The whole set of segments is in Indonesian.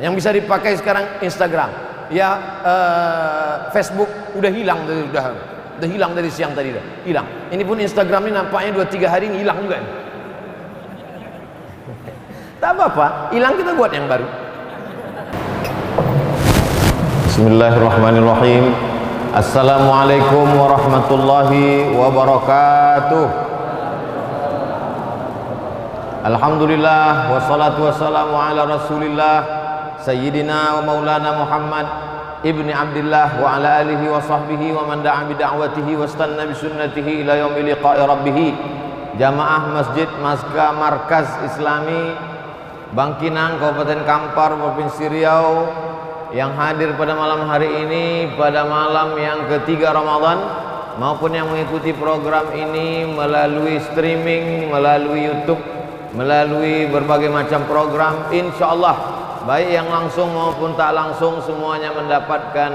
Yang bisa dipakai sekarang Instagram, ya Facebook udah hilang dari udah hilang dari siang tadi, dah hilang. Ini pun Instagram ini nampaknya 2-3 hari ini hilang juga. Tak apa-apa, hilang kita buat yang baru. Bismillahirrahmanirrahim. Assalamualaikum warahmatullahi wabarakatuh. Alhamdulillah wassalatu wassalamu ala Rasulillah Sayyidina wa Maulana Muhammad ibni Abdillah wa ala alihi wa sahbihi wa man da'a bi da'watihi wa istanna bi sunnatihi ila yaumil liqa'i rabbih. Jamaah Masjid Markaz Islami Bangkinang, Kabupaten Kampar, Provinsi Riau, yang hadir pada malam hari ini, pada malam yang ketiga Ramadan, maupun yang mengikuti program ini melalui streaming, melalui YouTube, melalui berbagai macam program, insya Allah baik yang langsung maupun tak langsung semuanya mendapatkan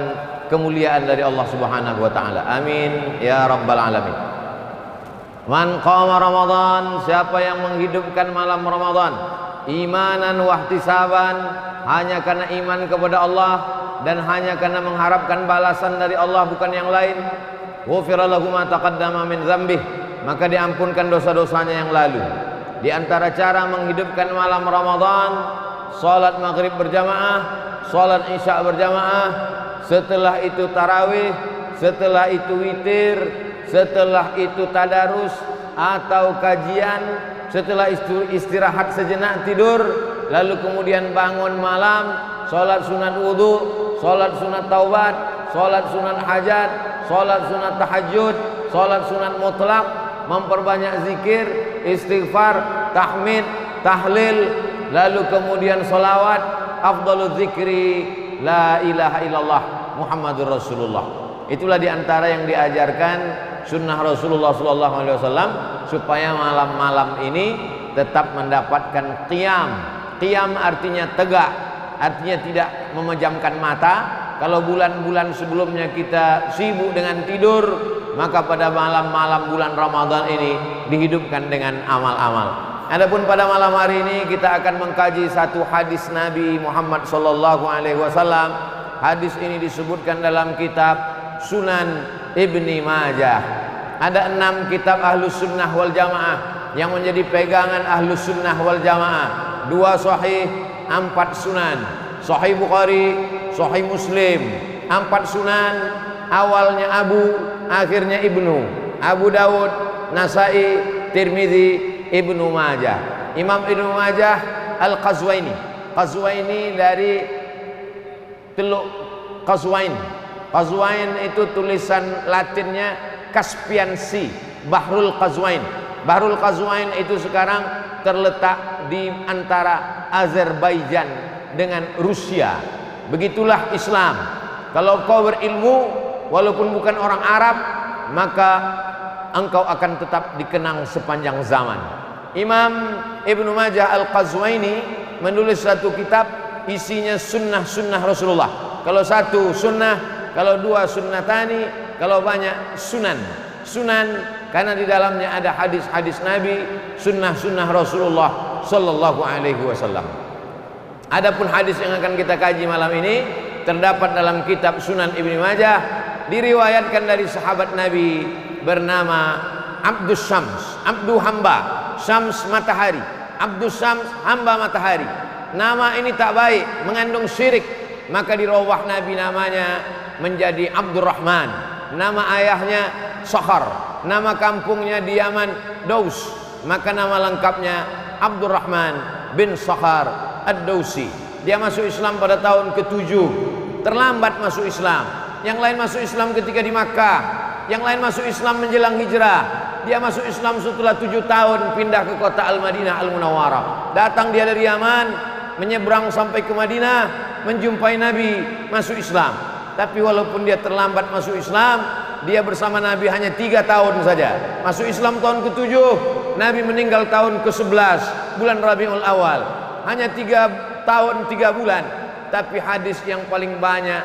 kemuliaan dari Allah Subhanahu wa Ta'ala. Amin ya rabbal alamin. Man qama Ramadan, siapa yang menghidupkan malam Ramadan imanan wahtisaban, hanya karena iman kepada Allah dan hanya karena mengharapkan balasan dari Allah bukan yang lain, ghufira lahu ma taqaddama min dzambih, maka diampunkan dosa-dosanya yang lalu. Di antara cara menghidupkan malam Ramadan, salat maghrib berjamaah, salat isya berjamaah, setelah itu tarawih, setelah itu witir, setelah itu tadarus atau kajian, setelah itu istirahat sejenak tidur, lalu kemudian bangun malam, sholat sunat wudhu, sholat sunat taubat, sholat sunat hajat, sholat sunat tahajud, sholat sunat mutlak, memperbanyak zikir, istighfar, tahmid, tahlil, lalu kemudian sholawat. Afdalul zikri la ilaha illallah Muhammadur Rasulullah. Itulah diantara yang diajarkan sunnah Rasulullah SAW, supaya malam-malam ini tetap mendapatkan qiyam. Qiyam artinya tegak, artinya tidak memejamkan mata. Kalau bulan-bulan sebelumnya kita sibuk dengan tidur, maka pada malam-malam bulan Ramadan ini dihidupkan dengan amal-amal. Adapun pada malam hari ini kita akan mengkaji satu hadis Nabi Muhammad SAW. Hadis ini disebutkan dalam kitab Sunan Ibni Majah. Ada 6 kitab Ahlus Sunnah wal Jamaah yang menjadi pegangan Ahlus Sunnah wal Jamaah. 2 sahih, 4 sunan. Sahih Bukhari, Sahih Muslim. 4 sunan, awalnya Abu, akhirnya Ibnu. Abu Dawud, Nasai, Tirmidzi, Ibnu Majah. Imam Ibnu Majah Al-Qazwaini. Qazwaini dari Teluk Qazwain. Qazwain itu tulisan Latinnya Caspian Sea, Bahrul Qazwain. Bahrul Qazwain itu sekarang terletak di antara Azerbaijan dengan Rusia. Begitulah Islam. Kalau kau berilmu walaupun bukan orang Arab, maka engkau akan tetap dikenang sepanjang zaman. Imam Ibnu Majah Al-Qazwaini menulis satu kitab, isinya sunnah-sunnah Rasulullah. Kalau satu sunnah, kalau 2 sunnatani, kalau banyak sunan. Sunan karena di dalamnya ada hadis-hadis Nabi, sunnah-sunnah Rasulullah sallallahu alaihi wasallam. Adapun hadis yang akan kita kaji malam ini terdapat dalam kitab Sunan Ibnu Majah, diriwayatkan dari sahabat Nabi bernama Abdus Syams, Abdu hamba, Syams matahari. Abdus Syams hamba matahari. Nama ini tak baik, mengandung syirik, maka dirubah Nabi namanya menjadi Abdurrahman. Nama ayahnya Sakhar, nama kampungnya di Yaman Daus, maka nama lengkapnya Abdurrahman bin Sakhar Ad-Dausi. Dia masuk Islam pada tahun ke-7, terlambat masuk Islam. Yang lain masuk Islam ketika di Makkah, yang lain masuk Islam menjelang hijrah. Dia masuk Islam setelah 7 tahun pindah ke kota Al-Madinah Al-Munawwarah. Datang dia dari Yaman, menyeberang sampai ke Madinah, menjumpai Nabi, masuk Islam. Tapi walaupun dia terlambat masuk Islam, dia bersama Nabi hanya 3 tahun saja. Masuk Islam tahun ke-7, Nabi meninggal tahun ke-11 bulan Rabiul Awal. Hanya 3 tahun 3 bulan. Tapi hadis yang paling banyak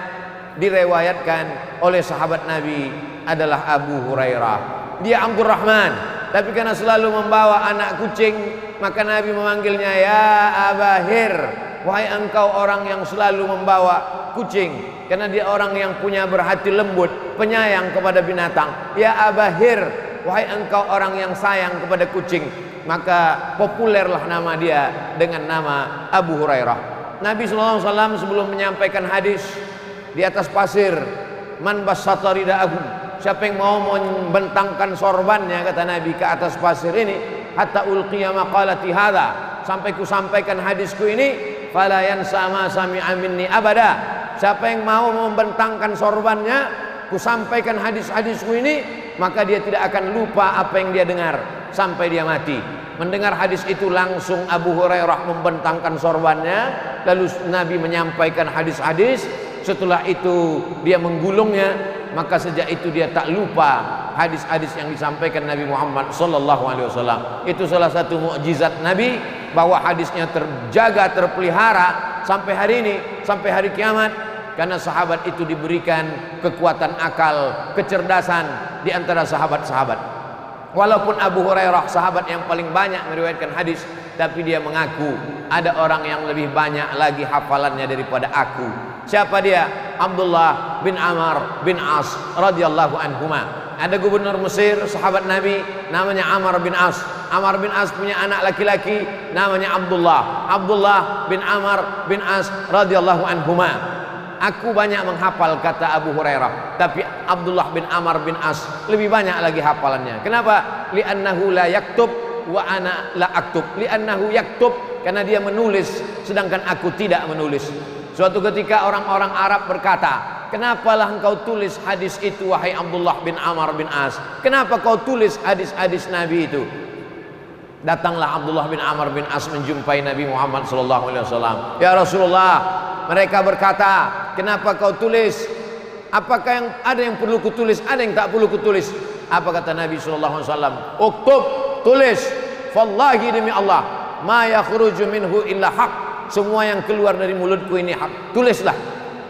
direwayatkan oleh sahabat Nabi adalah Abu Hurairah. Dia Abdurrahman, tapi karena selalu membawa anak kucing, maka Nabi memanggilnya ya Abahir. wahai engkau orang yang selalu membawa kucing, karena dia orang yang punya berhati lembut, penyayang kepada binatang. Ya Abahir, wahai engkau orang yang sayang kepada kucing. Maka populerlah nama dia dengan nama Abu Hurairah. Nabi SAW sebelum menyampaikan hadis di atas pasir, man bassata ridaahu, siapa yang mau membentangkan sorbannya, kata Nabi, ke atas pasir ini, hatta ulqiya maqalati hadza, sampai ku sampaikan hadisku ini, fala yansa ma sami'a minni abada. Siapa yang mau membentangkan sorbannya, ku sampaikan hadis-hadisku ini, maka dia tidak akan lupa apa yang dia dengar sampai dia mati. Mendengar hadis itu langsung Abu Hurairah membentangkan sorbannya, lalu Nabi menyampaikan hadis-hadis. Setelah itu dia menggulungnya, maka sejak itu dia tak lupa hadis-hadis yang disampaikan Nabi Muhammad SAW. Itu salah satu mukjizat Nabi, bahwa hadisnya terjaga, terpelihara sampai hari ini, sampai hari kiamat, karena sahabat itu diberikan kekuatan akal, kecerdasan di antara sahabat-sahabat. Walaupun Abu Hurairah sahabat yang paling banyak meriwayatkan hadis, tapi dia mengaku ada orang yang lebih banyak lagi hafalannya daripada aku. Siapa dia? Abdullah bin Amr bin As radhiyallahu anhuma. Ada gubernur Mesir, sahabat Nabi, namanya Amr bin As. Amr bin As punya anak laki-laki namanya Abdullah. Abdullah bin Amr bin As radhiyallahu anhuma. Aku banyak menghafal, kata Abu Hurairah, tapi Abdullah bin Amr bin As lebih banyak lagi hafalannya. Kenapa? Li'annahu la yaktub wa ana la aktub. Li'annahu yaktub, karena dia menulis sedangkan aku tidak menulis. Suatu ketika orang-orang Arab berkata, kenapalah engkau tulis hadis itu wahai Abdullah bin Amr bin As? Kenapa kau tulis hadis-hadis Nabi itu? Datanglah Abdullah bin Amr bin As menjumpai Nabi Muhammad SAW. Ya Rasulullah, mereka berkata, kenapa kau tulis? Apakah yang ada yang perlu kutulis, ada yang tak perlu kutulis? Apa kata Nabi SAW? Uktub, tulis. Wallahi, demi Allah, ma yakhruju minhu illa haq. Semua yang keluar dari mulutku ini hak. Tulislah.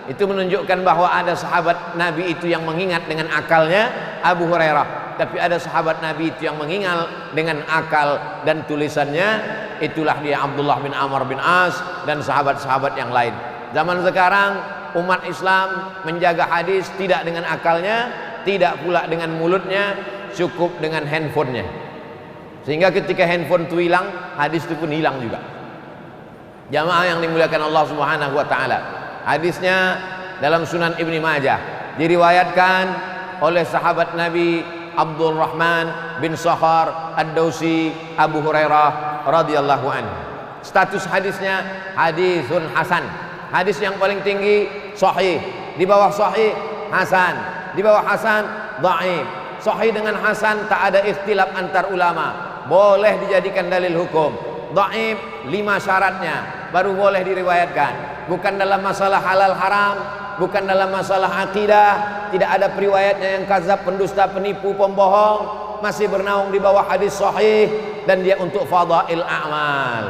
Itu menunjukkan bahwa ada sahabat Nabi itu yang mengingat dengan akalnya, Abu Hurairah. Tapi ada sahabat Nabi itu yang mengingat dengan akal dan tulisannya. Itulah dia Abdullah bin Amr bin As dan sahabat-sahabat yang lain. Zaman sekarang umat Islam menjaga hadis tidak dengan akalnya, tidak pula dengan mulutnya, cukup dengan handphonenya. Sehingga ketika handphone itu hilang, hadis itu pun hilang juga. Jamaah yang dimuliakan Allah Subhanahu wa taala. Hadisnya dalam Sunan Ibnu Majah, diriwayatkan oleh sahabat Nabi Abdurrahman bin Sakhar Ad-Dausi Abu Hurairah radhiyallahu anhu. Status hadisnya hadisun hasan. Hadis yang paling tinggi sahih, di bawah sahih hasan, di bawah hasan dhaif. Sahih dengan hasan tak ada ikhtilaf antar ulama, boleh dijadikan dalil hukum. Dhaif 5 syaratnya baru boleh diriwayatkan. Bukan dalam masalah halal haram, bukan dalam masalah akidah, tidak ada periwayatnya yang kadzab, pendusta, penipu, pembohong, masih bernaung di bawah hadis sahih, dan dia untuk fadail a'mal.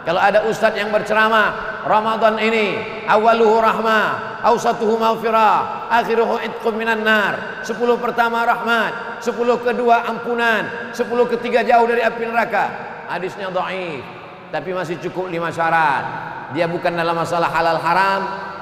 Kalau ada ustaz yang berceramah, Ramadan ini awaluhu rahmah, awsatuhu maghfirah, akhiruhu itqum minan nar. 10 pertama rahmat, 10 kedua ampunan, 10 ketiga jauh dari api neraka. Hadisnya dhaif, tapi masih cukup 5 syarat. Dia bukan dalam masalah halal haram,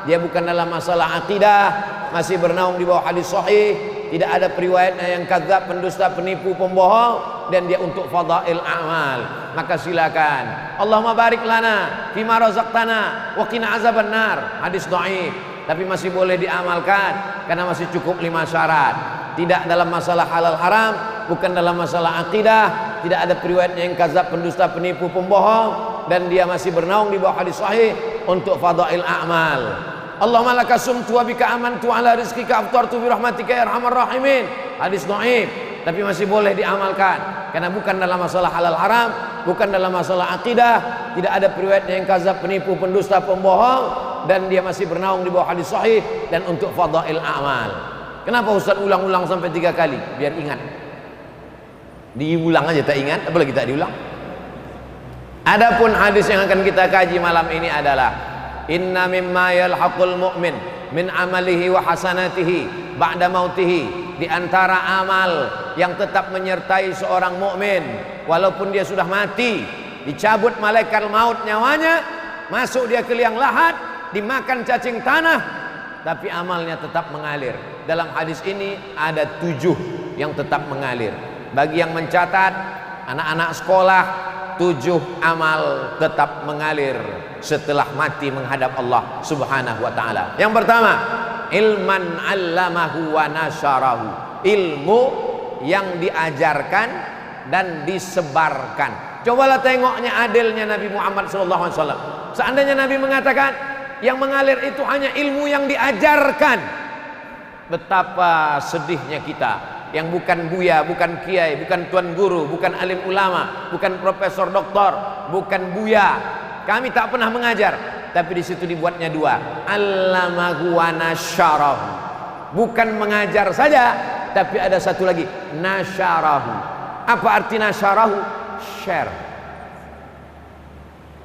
dia bukan dalam masalah akidah, masih bernaung di bawah hadis sahih, tidak ada periwayatnya yang kadzab, pendusta, penipu, pembohong, dan dia untuk fadail a'mal. Maka silakan. Allahumma barik lana fima razaqtana wa qina azaban nar. Hadis dhaif, tapi masih boleh diamalkan karena masih cukup 5 syarat. Tidak dalam masalah halal haram, bukan dalam masalah akidah, tidak ada periwayatnya yang kadzab, pendusta, penipu, pembohong, dan dia masih bernaung di bawah hadis sahih untuk fadail a'mal. Allahumma laka sumtu wa bika amantu ala rizqika aftartu bi rahmatika ya arhamar rahimin. Hadis dhaif, tapi masih boleh diamalkan karena bukan dalam masalah halal haram, bukan dalam masalah akidah, tidak ada periwayatnya yang kadzab, penipu, pendusta, pembohong, dan dia masih bernaung di bawah hadis sahih dan untuk fadail a'mal. Kenapa Ustaz ulang-ulang sampai 3 kali? Biar ingat. Diulang aja tak ingat, apalagi tak diulang. Adapun hadis yang akan kita kaji malam ini adalah inna mimma yalhaqul mu'min min amalihi wa hasanatihi ba'da mautihi. Di antara amal yang tetap menyertai seorang mukmin walaupun dia sudah mati, dicabut malaikat maut nyawanya, masuk dia ke liang lahat, dimakan cacing tanah, tapi amalnya tetap mengalir. Dalam hadis ini ada 7 yang tetap mengalir. Bagi yang mencatat, anak-anak sekolah, 7 amal tetap mengalir setelah mati menghadap Allah Subhanahu wa ta'ala. Yang pertama, ilman 'allamahu wa nasyarahu, ilmu yang diajarkan dan disebarkan. Cobalah tengoknya adilnya Nabi Muhammad SAW. Seandainya Nabi mengatakan yang mengalir itu hanya ilmu yang diajarkan, betapa sedihnya kita yang bukan buya, bukan kiai, bukan tuan guru, bukan alim ulama, bukan profesor doktor, bukan buya. Kami tak pernah mengajar, tapi di situ dibuatnya 2. Allamahu wa nasyarahu. Bukan mengajar saja, tapi ada satu lagi, nasyarahu. Apa arti nasyarahu? Share.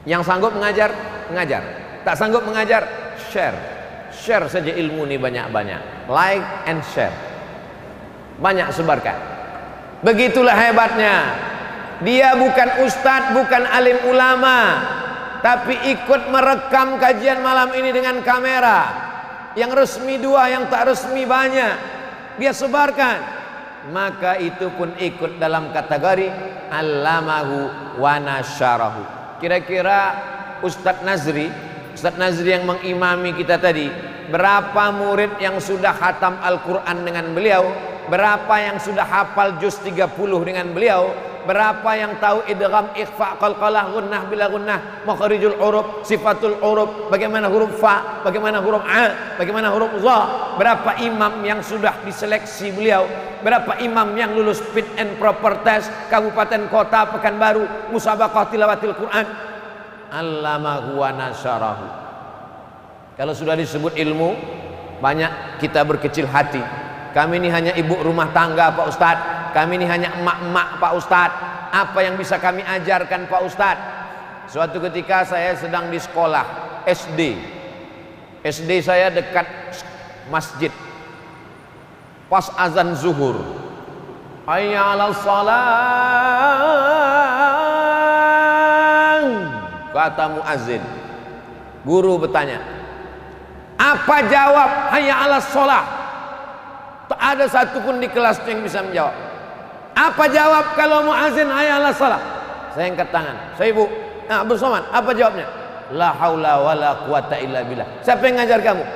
Yang sanggup mengajar, mengajar. Tak sanggup mengajar, share. Share saja ilmu ini banyak-banyak. Like and share. Banyak sebarkan. Begitulah hebatnya. Dia bukan ustadz, bukan alim ulama, tapi ikut merekam kajian malam ini dengan kamera. Yang resmi 2, yang tak resmi banyak. Dia sebarkan. Maka itu pun ikut dalam kategori allamahu wa nasyarahu. Kira-kira Ustadz Nazri yang mengimami kita tadi, berapa murid yang sudah khatam Al-Quran dengan beliau, berapa yang sudah hafal juz 30 dengan beliau, berapa yang tahu idgham, ikhfa, qalqalah, gunnah bila gunnah, makharijul huruf, sifatul huruf, bagaimana huruf fa, bagaimana huruf a, bagaimana huruf za. Berapa imam yang sudah diseleksi beliau, berapa imam yang lulus fit and proper test kabupaten kota Pekanbaru, musabaqah tilawatil Quran. Allamahu wa nasyarahu. Kalau sudah disebut ilmu, banyak kita berkecil hati. Kami ini hanya ibu rumah tangga Pak Ustadz, kami ini hanya emak-emak Pak Ustadz. Apa yang bisa kami ajarkan Pak Ustadz? Suatu ketika saya sedang di sekolah SD saya dekat masjid. Pas azan zuhur, hayya 'alas shalah, kata muazin. Guru bertanya, apa jawab hayya 'alas shalah? Tak ada satupun di kelas yang bisa menjawab. Apa jawab kalau muazin hayya 'alas shalah? Saya angkat tangan. Saya ibu, nah bersama, apa jawabnya? La haula wala quwata illa billah. Siapa yang ngajar kamu?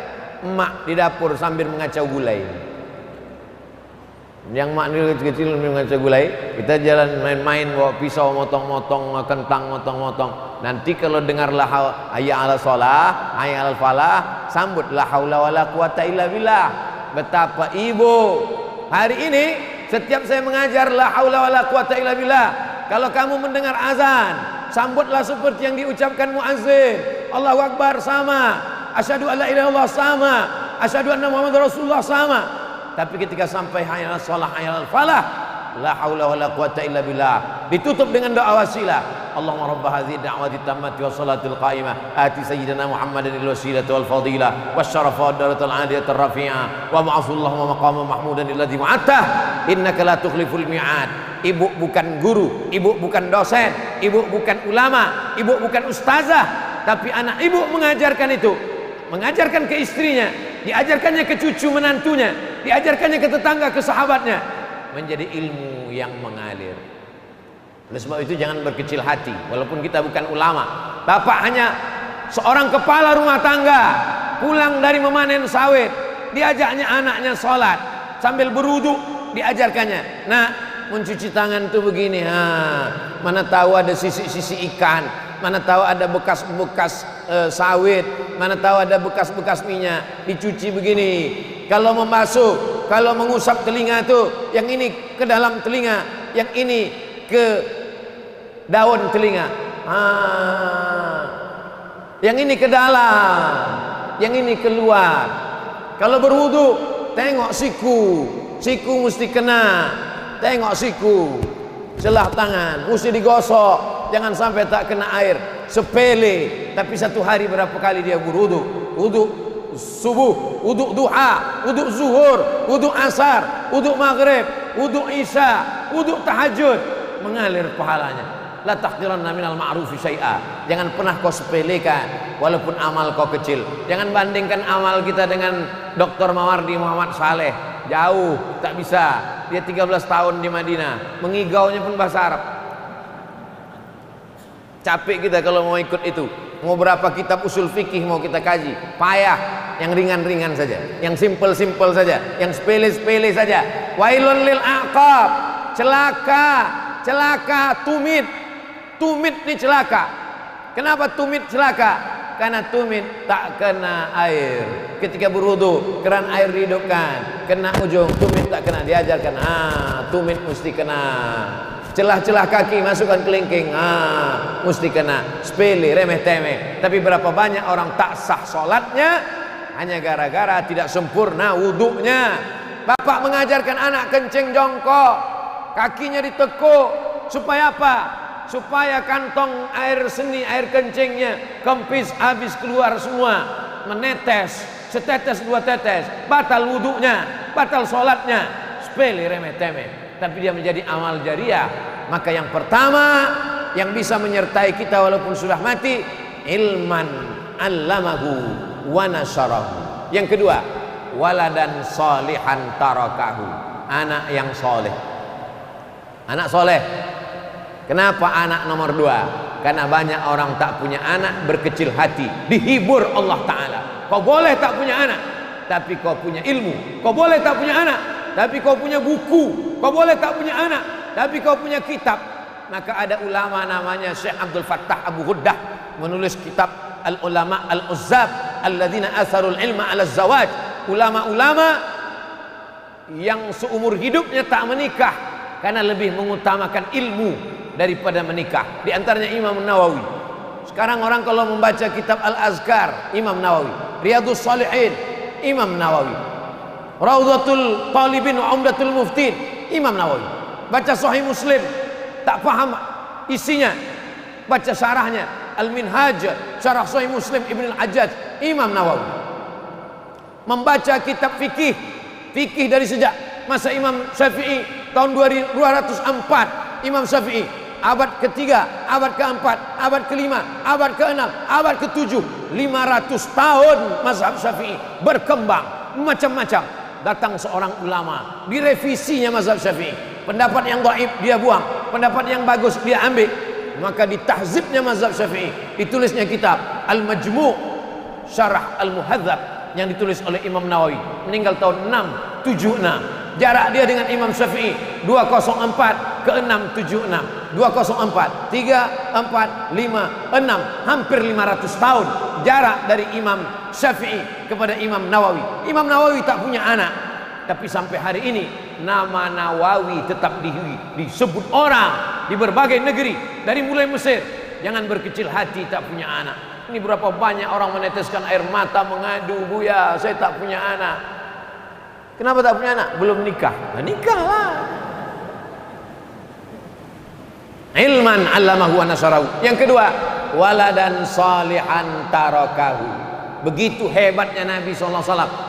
Emak di dapur sambil mengacau gulai. Yang mak dulu kecil mengacau gulai, kita jalan main-main bawa pisau motong-motong, kentang motong-motong. Nanti kalau dengar la hayya 'alas shalah, hayya 'alal falah, sambut la haula wala quwata illa billah. Betapa ibu. Hari ini setiap saya mengajar la haula wala quwata illa billah, kalau kamu mendengar azan, sambutlah seperti yang diucapkan muazzin. Allahu Akbar sama, asyhadu alla ilaha illallah sama, asyhadu anna Muhammadar Rasulullah sama. Tapi ketika sampai hayya 'alas shalah, hayya 'alal falah, la haula wala quwata illa billah, ditutup dengan doa wasilah. Allahumma rabb hadhihi da'wati tammati was salatil qa'imah ati sayyidina Muhammadan al-wasilata wal fadilah wasyarafa wad darajatal 'aliyatar rafi'ah wa ba'athullahu maqaman mahmudan alladzi wa'ata innaka la tukhliful mi'ad. Ibu bukan guru, ibu bukan dosen, ibu bukan ulama, ibu bukan ustazah, tapi anak ibu mengajarkan itu, mengajarkan ke istrinya, diajarkannya ke cucu menantunya, diajarkannya ke tetangga, ke sahabatnya, menjadi ilmu yang mengalir. Oleh sebab itu jangan berkecil hati, walaupun kita bukan ulama. Bapak hanya seorang kepala rumah tangga, pulang dari memanen sawit, diajaknya anaknya sholat sambil berwudu, diajarkannya, nah mencuci tangan tuh begini, mana tahu ada sisi-sisi ikan, mana tahu ada bekas-bekas sawit, mana tahu ada bekas-bekas minyak, dicuci begini. Kalau membasuh, kalau mengusap telinga tuh, yang ini ke dalam telinga, yang ini ke daun telinga, yang ini ke dalam, yang ini keluar. Kalau berwudu, tengok siku mesti kena, tengok siku, celah tangan mesti digosok, jangan sampai tak kena air. Sepele, tapi satu hari berapa kali dia berwudu? Wudu subuh, wudu duha, wudu zuhur, wudu asar, wudu maghrib, wudu isya, wudu tahajud, mengalir pahalanya. la tahqiranna minal ma'rufi syai'a. Jangan pernah kau sepelekan walaupun amal kau kecil. Jangan bandingkan amal kita dengan Dr. Mawardi Muhammad Saleh. Jauh, tak bisa. Dia 13 tahun di Madinah, mengigaunya pun bahasa Arab. Capek kita kalau mau ikut itu. Mau berapa kitab usul fikih mau kita kaji, payah. Yang ringan-ringan saja, yang simpel-simpel saja, yang sepele-sepele saja. Wailun lil aqab, celaka, celaka, tumit ni celaka. Kenapa tumit celaka? Karena tumit tak kena air. Ketika berwudu, keran air dihidupkan, kena ujung, tumit tak kena, diajarkan. Tumit mesti kena. Celah-celah kaki masukkan kelingking, mesti kena. Sepele, remeh-temeh. Tapi berapa banyak orang tak sah sholatnya hanya gara-gara tidak sempurna wudunya. Bapak mengajarkan anak kencing jongkok, kakinya ditekuk, supaya apa? Supaya kantong air seni, air kencingnya kempis, habis keluar semua, menetes, setetes dua tetes, batal wudunya, batal sholatnya. Sepele, remeh-temeh, tapi dia menjadi amal jariah. Maka yang pertama yang bisa menyertai kita walaupun sudah mati, ilman allamahu wa nasarahu. Yang kedua, waladan salihan tarakahu, anak yang soleh. Anak soleh. Kenapa anak nomor 2? Karena banyak orang tak punya anak, berkecil hati, dihibur Allah Ta'ala. Kau boleh tak punya anak, tapi kau punya ilmu. Kau boleh tak punya anak, tapi kau punya buku. Kau boleh tak punya anak, tapi kau punya kitab. Maka ada ulama namanya Syekh Abdul Fattah Abu Ghuddah, menulis kitab Al-Ulama Al-Uzzab alladzina atharul ilma ala zawaj. Ulama-ulama yang seumur hidupnya tak menikah karena lebih mengutamakan ilmu daripada menikah. Di antaranya Imam Nawawi. Sekarang orang kalau membaca kitab Al-Azkar, Imam Nawawi. Riyadhus Shalihin, Imam Nawawi. Raudhatul Talibin wa Umdatul Muftin, Imam Nawawi. Baca Sahih Muslim, tak paham isinya, baca syarahnya Al-Minhaj, syarah Sahih Muslim Ibn Al-Hajjaj, Imam Nawawi. Membaca kitab fikih, fikih dari sejak masa Imam Syafi'i tahun 204, Imam Syafi'i abad ketiga, abad keempat, abad kelima, abad keenam, abad ketujuh, 500 tahun mazhab Syafi'i berkembang macam-macam. Datang seorang ulama, direvisinya mazhab Syafi'i. Pendapat yang dhaif dia buang, pendapat yang bagus dia ambil. Maka ditahzibnya mazhab Syafi'i, ditulisnya kitab Al-Majmu' Syarah Al-Muhadzab yang ditulis oleh Imam Nawawi, meninggal tahun 676. Jarak dia dengan Imam Syafi'i 204 ke 676, 204, 3, 4, 5, 6, hampir 500 tahun jarak dari Imam Syafi'i kepada Imam Nawawi. Imam Nawawi tak punya anak, tapi sampai hari ini nama Nawawi tetap disebut orang di berbagai negeri, dari mulai Mesir. Jangan berkecil hati tak punya anak. Ini berapa banyak orang meneteskan air mata mengadu, "Buya, saya tak punya anak." Kenapa tak punya anak? Belum nikah. Nah, nikahlah. Ilman 'allamahu wa nasarahu. Yang kedua, waladan salihan tarakahu. Begitu hebatnya Nabi SAW.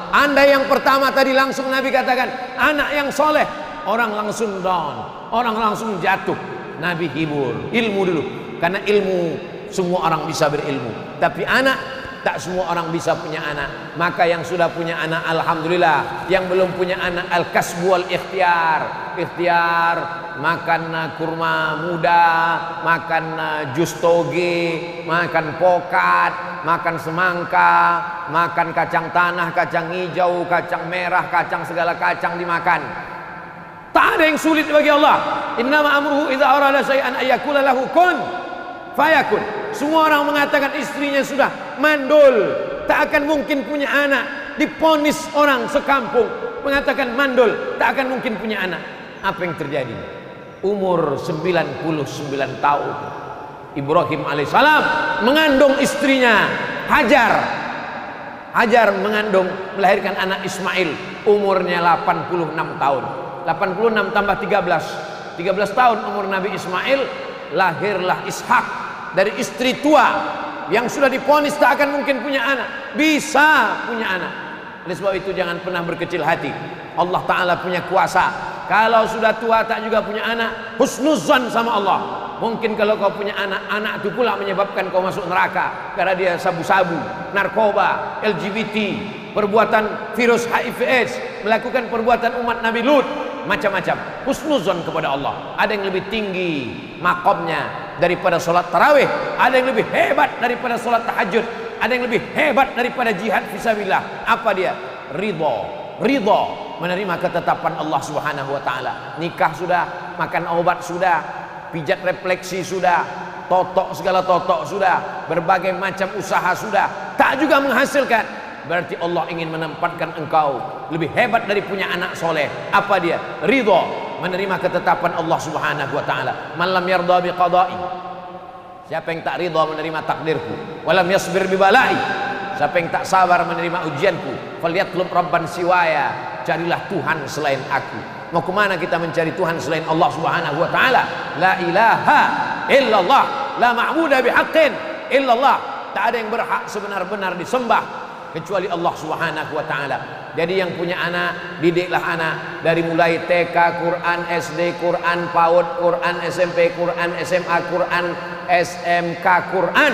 Anda yang pertama tadi langsung Nabi katakan anak yang soleh, orang langsung down, orang langsung jatuh. Nabi hibur, ilmu dulu, karena ilmu semua orang bisa berilmu, tapi anak tak semua orang bisa punya anak. Maka yang sudah punya anak alhamdulillah, yang belum punya anak al-kasbu wal ikhtiar. Ikhtiar, makan kurma muda, makan jus toge, makan pokat, makan semangka, makan kacang tanah, kacang hijau, kacang merah, kacang segala kacang dimakan. Tak ada yang sulit bagi Allah. Innama amruhu idza arada syai'an ayyakula lahu kun fayakun. Semua orang mengatakan istrinya sudah mandul, tak akan mungkin punya anak. Diponis orang sekampung mengatakan mandul, tak akan mungkin punya anak. Apa yang terjadi? Umur 99 tahun, Ibrahim alaihissalam mengandung istrinya Hajar. Hajar mengandung, melahirkan anak Ismail, umurnya 86 tahun. 86 tambah 13 tahun umur Nabi Ismail, lahirlah Ishak dari istri tua yang sudah diponis tak akan mungkin punya anak, bisa punya anak. Oleh sebab itu jangan pernah berkecil hati. Allah Ta'ala punya kuasa. Kalau sudah tua tak juga punya anak, husnuzan sama Allah. Mungkin kalau kau punya anak itu pula menyebabkan kau masuk neraka karena dia sabu-sabu, narkoba, LGBT, perbuatan virus HIV/AIDS, melakukan perbuatan umat Nabi Lut, macam-macam. Husnuzon kepada Allah. Ada yang lebih tinggi makomnya daripada sholat tarawih, ada yang lebih hebat daripada sholat tahajud, ada yang lebih hebat daripada jihad fisabilillah. Apa dia? Ridho, menerima ketetapan Allah Subhanahu wa taala. Nikah sudah, makan obat sudah, pijat refleksi sudah, totok segala totok sudah, berbagai macam usaha sudah, tak juga menghasilkan. Berarti Allah ingin menempatkan engkau lebih hebat dari punya anak soleh. Apa dia? Ridho, menerima ketetapan Allah Subhanahu wa taala. Man lam yarda bi qada'i, siapa yang tak ridho menerima takdirku, walam yasbir bi bala'i, siapa yang tak sabar menerima ujianku, falyatlub rabban siwaya, carilah Tuhan selain aku. Mau kemana kita mencari Tuhan selain Allah Subhanahu wa taala? La ilaha illallah, la ma'budu bihaqqin illallah. Tak ada yang berhak sebenar-benar disembah kecuali Allah Subhanahu wa taala. Jadi yang punya anak, didiklah anak dari mulai TK Quran, SD Quran, PAUD Quran, SMP Quran, SMA Quran, SMK Quran.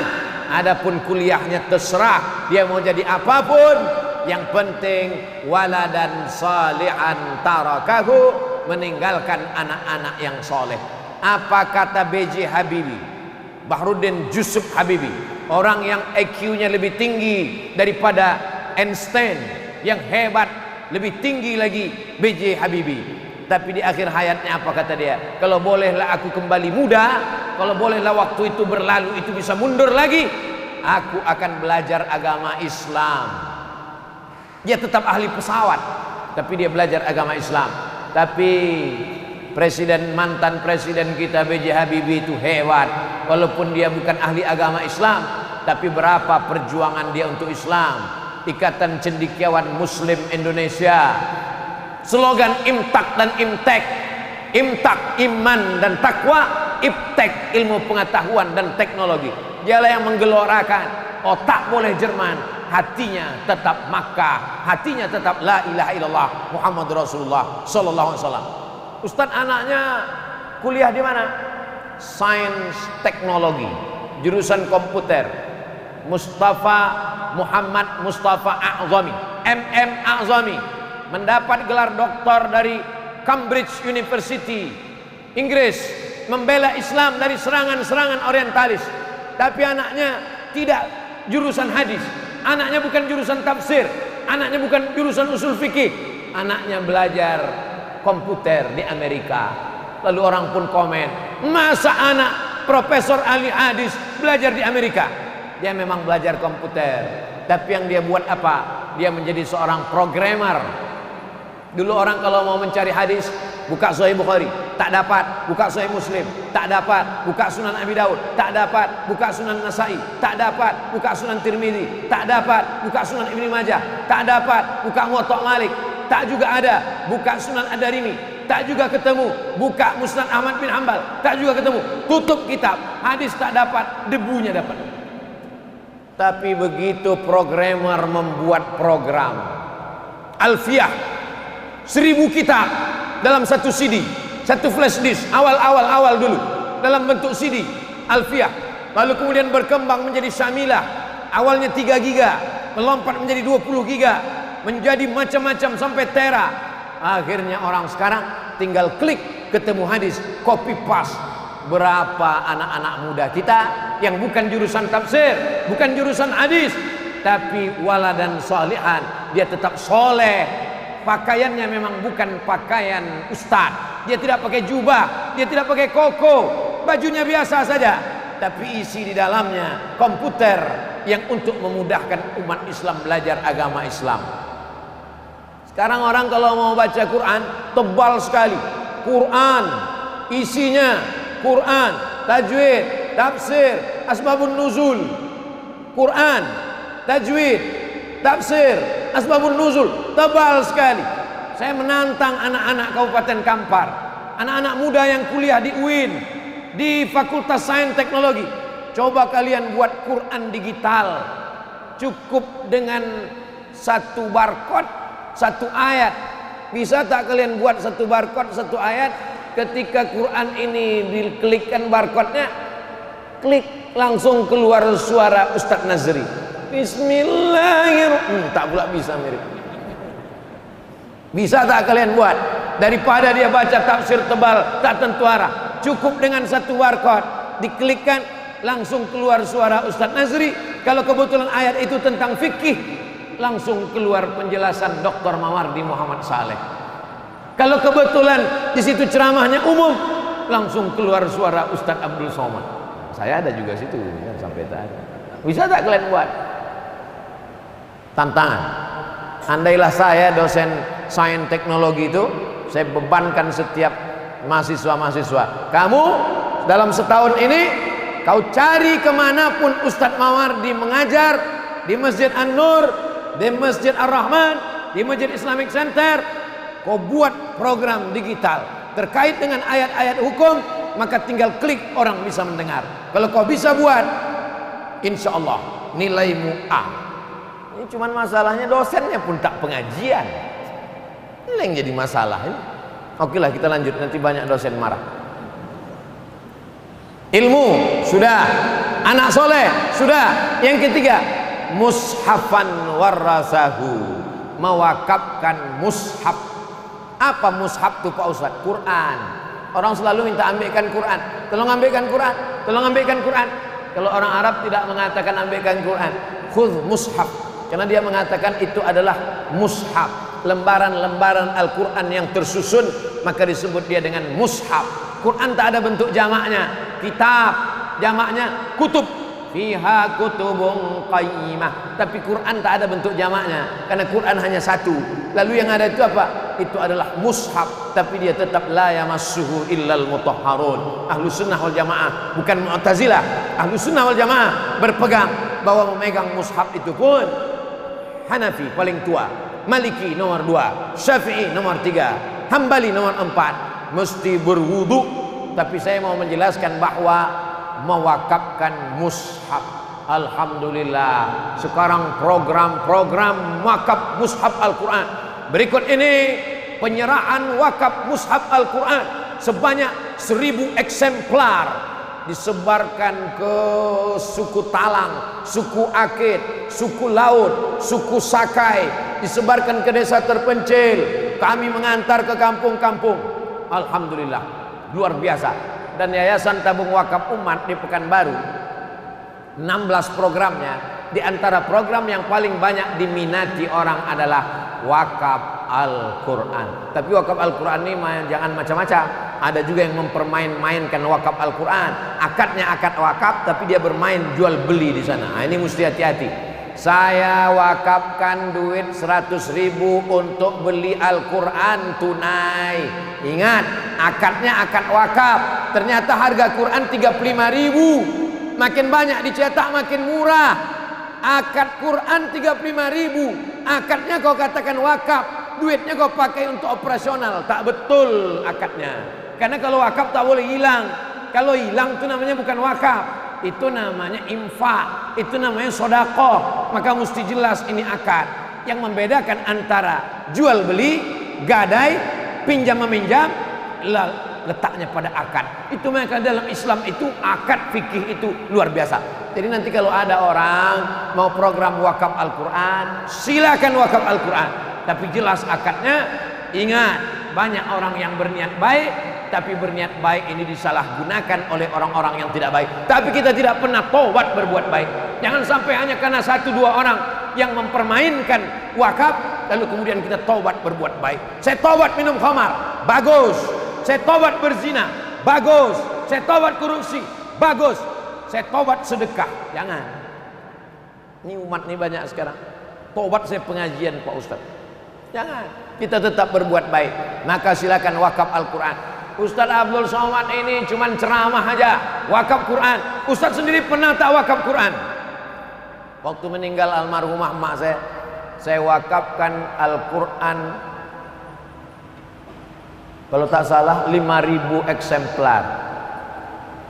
Adapun kuliahnya terserah dia mau jadi apapun, yang penting waladan salihan tarakahu, meninggalkan anak-anak yang soleh. Apa kata B.J. Habibie, Bahruddin Yusuf Habibie, orang yang IQ-nya lebih tinggi daripada Einstein, yang hebat, lebih tinggi lagi B.J. Habibie. Tapi di akhir hayatnya apa kata dia? Kalau bolehlah aku kembali muda, kalau bolehlah waktu itu berlalu, itu bisa mundur lagi, aku akan belajar agama Islam. Dia tetap ahli pesawat, tapi dia belajar agama Islam. Tapi mantan presiden kita B.J. Habibie itu hebat. Walaupun dia bukan ahli agama Islam, tapi berapa perjuangan dia untuk Islam. Ikatan Cendekiawan Muslim Indonesia, slogan Imtak dan Imtek. Imtak iman dan takwa, Iptek ilmu pengetahuan dan teknologi. Dialah yang menggelorakan otak boleh Jerman, hatinya tetap Makkah, hatinya tetap la ilaha illallah Muhammad Rasulullah sallallahu alaihi wasallam. Ustadz anaknya kuliah di mana? Sains teknologi, jurusan komputer. Muhammad Mustafa A'zami, MM A'zami, mendapat gelar doktor dari Cambridge University, Inggris, membela Islam dari serangan-serangan orientalis. Tapi anaknya tidak jurusan hadis, anaknya bukan jurusan tafsir, anaknya bukan jurusan usul fikih, anaknya belajar komputer di Amerika. Lalu orang pun komen, masa anak profesor ahli hadis belajar di Amerika? Dia memang belajar komputer, tapi yang dia buat apa? Dia menjadi seorang programmer. Dulu orang kalau mau mencari hadis, buka Sahih Bukhari, tak dapat. Buka Sahih Muslim, tak dapat. Buka Sunan Abi Daud, tak dapat. Buka Sunan Nasai, tak dapat. Buka Sunan Tirmidzi, tak dapat. Buka Sunan Ibnu Majah, tak dapat. Buka Muwatta Malik, tak juga ada. Buka Sunan Ad-Darimi, tak juga ketemu. Buka Musnad Ahmad bin Hanbal, tak juga ketemu. Tutup kitab, hadis tak dapat, debunya dapat. Tapi begitu programmer membuat program Alfiyah 1000 kitab dalam satu CD, satu flash disk, awal dulu dalam bentuk CD Alfiyah, lalu kemudian berkembang menjadi Syamilah, awalnya 3 giga, melompat menjadi 20 giga, menjadi macam-macam sampai tera. Akhirnya orang sekarang tinggal klik, ketemu hadis, copy paste. Berapa anak-anak muda kita yang bukan jurusan tafsir, bukan jurusan hadis, tapi waladan salihan, dia tetap soleh. Pakaiannya memang bukan pakaian ustadz, dia tidak pakai jubah, dia tidak pakai koko, bajunya biasa saja, tapi isi di dalamnya komputer yang untuk memudahkan umat Islam belajar agama Islam. Sekarang orang kalau mau baca Quran tebal sekali. Quran isinya Quran, tajwid, tafsir, asbabun nuzul. Quran, tajwid, tafsir, asbabun nuzul, tebal sekali. Saya menantang anak-anak Kabupaten Kampar, anak-anak muda yang kuliah di UIN, di Fakultas Sains Teknologi. Coba kalian buat Quran digital, cukup dengan satu barcode, satu ayat. Bisa tak kalian buat satu barcode, satu ayat, ketika Quran ini diklikkan barcode-nya, klik langsung keluar suara Ustadz Nazri. Bismillahirrahmanirrahim. Tak pula bisa mirip. Bisa tak kalian buat? Daripada dia baca tafsir tebal tak tentu arah, cukup dengan satu barcode, diklikkan langsung keluar suara Ustadz Nazri. Kalau kebetulan ayat itu tentang fikih, langsung keluar penjelasan Dr. Mawardi Muhammad Saleh. Kalau kebetulan di situ ceramahnya umum, langsung keluar suara Ustadz Abdul Somad. Saya ada juga situ ya, sampai tadi. Bisa tak kalian buat? Tantangan. Andailah saya dosen sains teknologi itu, saya bebankan setiap mahasiswa-mahasiswa, kamu dalam setahun ini kau cari kemanapun Ustadz Mawardi mengajar, di Masjid An-Nur, di Masjid Ar-Rahman, di Masjid Islamic Center, kau buat program digital terkait dengan ayat-ayat hukum, maka tinggal klik orang bisa mendengar. Kalau kau bisa buat, insya Allah nilaimu A. Ini cuman masalahnya dosennya pun tak pengajian. Ini yang jadi masalah ini. Oke lah, kita lanjut, nanti banyak dosen marah. Ilmu sudah, anak soleh sudah. Yang ketiga, mushafan warasahu, mewakafkan mushaf. Apa mushaf itu Pak Ustaz? Quran. Orang selalu minta ambilkan Quran, tolong ambilkan Quran, tolong ambilkan Quran. Kalau orang Arab tidak mengatakan ambilkan Quran, khudh mushaf, karena dia mengatakan itu adalah mushaf, lembaran-lembaran Al-Quran yang tersusun, maka disebut dia dengan mushaf. Quran tak ada bentuk jamaknya, kitab jamaknya kutub, fiha kutubun qayyimah, tapi Quran tak ada bentuk jamaknya karena Quran hanya satu. Lalu yang ada itu apa? Itu adalah mushaf, tapi dia tetap la yamassuhu illal mutahharun. Ahlus sunnah wal jamaah, bukan Mu'tazilah. Ahlus sunnah wal jamaah berpegang bahwa memegang mushaf itu pun Hanafi paling tua, Maliki nomor 2, Syafi'i nomor 3, Hambali nomor 4, mesti berwudu. Tapi saya mau menjelaskan bahwa mewakafkan mushaf, alhamdulillah sekarang program-program wakaf mushaf Al-Quran. Berikut ini penyerahan wakaf mushaf Al-Quran sebanyak 1000 eksemplar, disebarkan ke suku Talang, suku Akit, suku Laut, suku Sakai, disebarkan ke desa terpencil. Kami mengantar ke kampung-kampung. Alhamdulillah, luar biasa. Dan Yayasan Tabung Wakaf Umat di Pekanbaru, 16 programnya, di antara program yang paling banyak diminati orang adalah wakaf Al-Quran. Tapi wakaf Al-Quran ini jangan macam-macam. Ada juga yang mempermain-mainkan wakaf Al-Quran. Akadnya akad wakaf, tapi dia bermain jual beli di sana. Nah, ini mesti hati-hati. Saya wakafkan duit 100.000 untuk beli Al-Quran tunai. Ingat, akadnya akad wakaf. Ternyata harga Quran 35.000. Makin banyak dicetak makin murah. Akad Quran 35.000. Akadnya kau katakan wakaf, duitnya kau pakai untuk operasional. Tak betul akadnya. Karena kalau wakaf tak boleh hilang. Kalau hilang itu namanya bukan wakaf, itu namanya infak, itu namanya sedekah. Maka mesti jelas ini akad. Yang membedakan antara jual beli, gadai, pinjam meminjam, letaknya pada akad. Itu maka dalam Islam itu akad fikih itu luar biasa. Jadi nanti kalau ada orang mau program wakaf Al-Quran, silakan wakaf Al-Quran, tapi jelas akadnya. Ingat, banyak orang yang berniat baik, tapi berniat baik ini disalahgunakan oleh orang-orang yang tidak baik. Tapi kita tidak pernah taubat berbuat baik. Jangan sampai hanya karena 1-2 orang yang mempermainkan wakaf, lalu kemudian kita taubat berbuat baik. Saya taubat minum khamar, bagus. Saya taubat berzina, bagus. Saya taubat korupsi, bagus. Saya taubat sedekah, jangan. Ini umat ini banyak sekarang. Taubat saya pengajian Pak Ustaz, jangan. Kita tetap berbuat baik. Maka silakan wakaf Al-Quran. Ustaz Abdul Somad ini cuman ceramah aja, wakaf Quran. Ustaz sendiri pernah tak wakaf Quran? Waktu meninggal almarhumah mak saya wakafkan Al-Quran, kalau tak salah 5.000 eksemplar.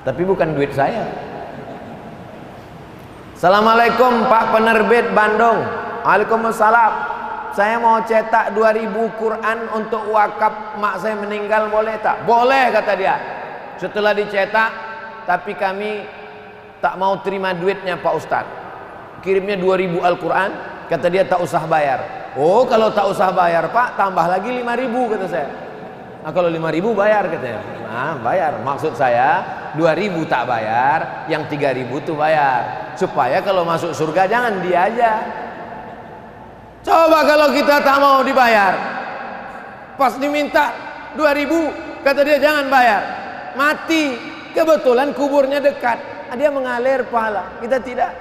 Tapi bukan duit saya. Assalamualaikum Pak penerbit Bandung. Waalaikumsalam. saya mau cetak 2000 Quran untuk wakaf mak saya meninggal, boleh tak? Boleh, kata dia. Setelah dicetak, tapi kami tak mau terima duitnya Pak Ustadz. Kirimnya 2000 Al-Quran, kata dia tak usah bayar. Oh, kalau tak usah bayar Pak, tambah lagi 5000, kata saya. Nah, kalau 5000 bayar, katanya. Nah, bayar. Maksud saya 2000 tak bayar, yang 3000 tuh bayar, supaya kalau masuk surga jangan dia aja. Coba kalau kita tak mau dibayar, pas diminta 2000, kata dia jangan bayar, mati. Kebetulan kuburnya dekat, dia mengalir pahala, kita tidak.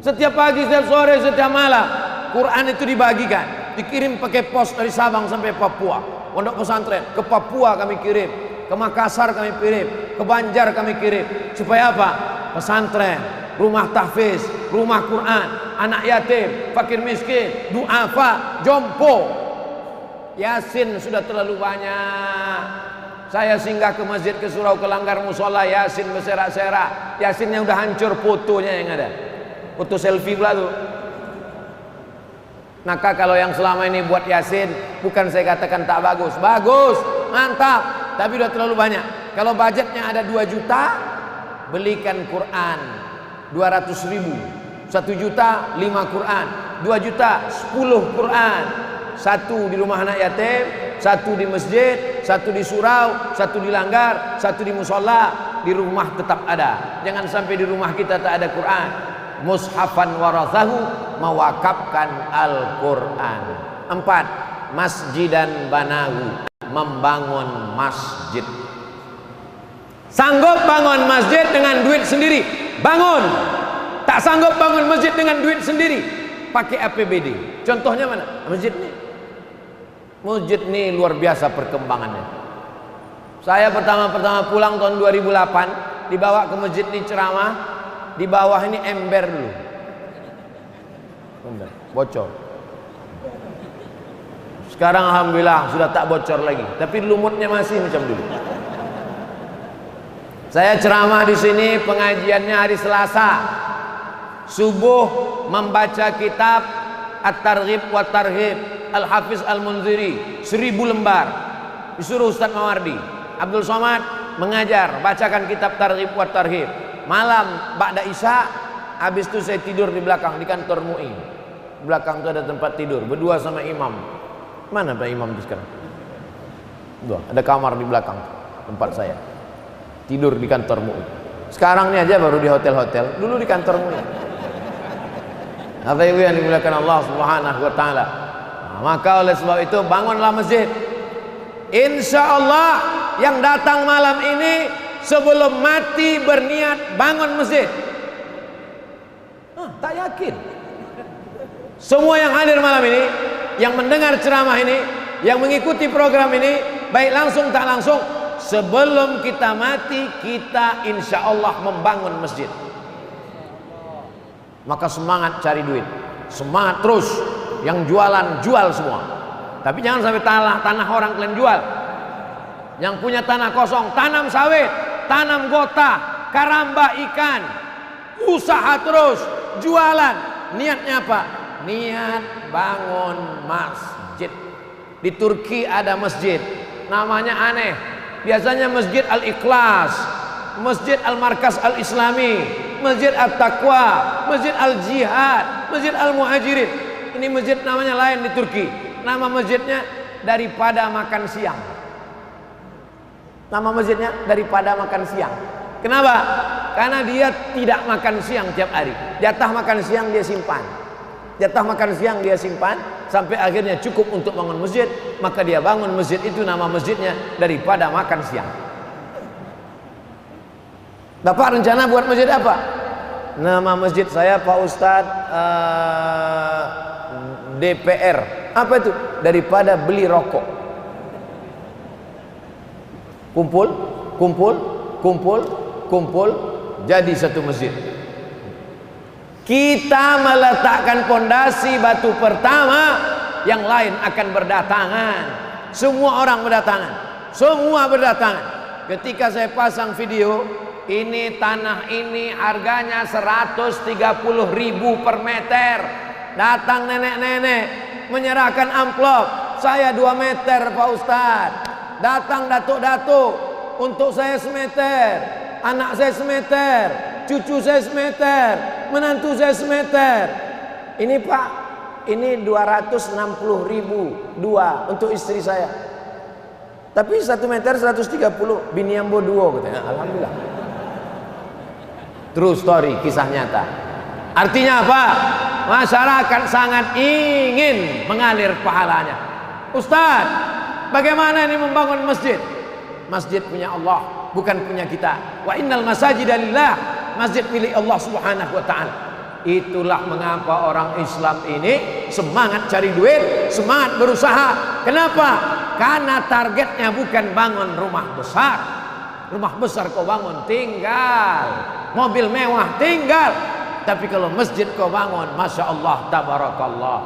Setiap pagi, setiap sore, setiap malam Quran itu dibagikan, dikirim pakai pos dari Sabang sampai Papua. Pondok pesantren ke Papua kami kirim, ke Makassar kami kirim, ke Banjar kami kirim. Supaya apa? Pesantren, rumah tahfiz, rumah Quran, anak yatim, fakir miskin, duafa, jompo. Yasin sudah terlalu banyak. Saya singgah ke masjid, ke surau, ke langgar musola, Yasin berserak-serak. Yasinnya udah hancur, fotonya yang ada, foto selfie pula tuh. Maka kalau yang selama ini buat Yasin, bukan saya katakan tak bagus, bagus, mantap, tapi udah terlalu banyak. Kalau budgetnya ada 2 juta, belikan Quran 200.000. 1 juta 5 Quran, 2 juta 10 Quran. 1 di rumah anak yatim, 1 di masjid, 1 di surau, 1 di langgar, 1 di musola. Di rumah tetap ada. Jangan sampai di rumah kita tak ada Quran. Mushafan warathahu, mewakafkan Al-Quran. 4, masjidan banahu, membangun masjid. Sanggup bangun masjid dengan duit sendiri, bangun. Tak sanggup bangun masjid dengan duit sendiri, pakai APBD. Contohnya mana? Masjid ini. Masjid ini luar biasa perkembangannya. Saya pertama-tama pulang tahun 2008, dibawa ke masjid ini ceramah. Di bawah ini ember dulu, ember, bocor. Sekarang alhamdulillah sudah tak bocor lagi, tapi lumutnya masih macam dulu. Saya ceramah di sini, pengajiannya hari Selasa subuh, membaca kitab At-Targhib wa Tarhib Al-Hafiz Al-Munziri 1000 lembar. Disuruh Ustaz Mawardi, Abdul Somad mengajar, bacakan kitab Targhib wa Tarhib. Malam ba'da Isya, habis itu saya tidur di belakang di kantor MUI. Di belakang itu ada tempat tidur, berdua sama imam. Mana Pak Imam itu sekarang? Tuh, ada kamar di belakang tempat saya. Tidur di kantor MUI. Sekarang ini aja baru di hotel-hotel, dulu di kantor MUI. Apa ibu yang dimuliakan Allah Subhanahu wa taala. Nah, maka oleh sebab itu bangunlah masjid. Insya Allah yang datang malam ini sebelum mati berniat bangun masjid. Tak yakin. Semua yang hadir malam ini, yang mendengar ceramah ini, yang mengikuti program ini, baik langsung tak langsung, sebelum kita mati kita insya Allah membangun masjid. Maka semangat cari duit, semangat terus. Yang jualan jual semua, tapi jangan sampai tanah orang kalian jual. Yang punya tanah kosong, tanam sawit, tanam gota, karamba ikan, usaha terus, jualan. Niatnya apa? Niat bangun masjid. Di Turki ada masjid, namanya aneh. Biasanya Masjid Al-Ikhlas, Masjid Al-Markas Al-Islami, Masjid At-Taqwa, Masjid Al-Jihad, Masjid Al-Muhajirin. Ini masjid namanya lain di Turki. Nama masjidnya daripada makan siang. Nama masjidnya daripada makan siang. Kenapa? Karena dia tidak makan siang tiap hari. Jatah makan siang dia simpan. Jatah makan siang dia simpan sampai akhirnya cukup untuk bangun masjid. Maka dia bangun masjid itu, nama masjidnya daripada makan siang. Bapak rencana buat masjid apa? Nama masjid saya Pak Ustadz DPR. Apa itu? Daripada beli rokok. Kumpul, kumpul, kumpul, kumpul, jadi satu masjid. Kita meletakkan pondasi batu pertama, yang lain akan berdatangan. Semua orang berdatangan, semua berdatangan. Ketika saya pasang video, ini tanah ini harganya 130.000 per meter. datang nenek-nenek menyerahkan amplop. Saya 2 meter Pak Ustadz. Datang datuk-datuk, untuk saya semeter, anak saya semeter, cucu saya semeter, menantu saya semeter. Ini Pak, ini 260.000 2 untuk istri saya. Tapi 1 meter 130, bini ambo 2 katanya. Alhamdulillah. True story, kisah nyata. Artinya apa? Masyarakat sangat ingin mengalir pahalanya. Ustaz, bagaimana ini membangun masjid? Masjid punya Allah, bukan punya kita. Wa innal masajida lillah. Masjid milik Allah Subhanahu wa taala. Itulah mengapa orang Islam ini semangat cari duit, semangat berusaha. Kenapa? Karena targetnya bukan bangun rumah besar. Rumah besar kau bangun tinggal, mobil mewah tinggal. Tapi kalau masjid kau bangun, Masya Allah, tabarakallah.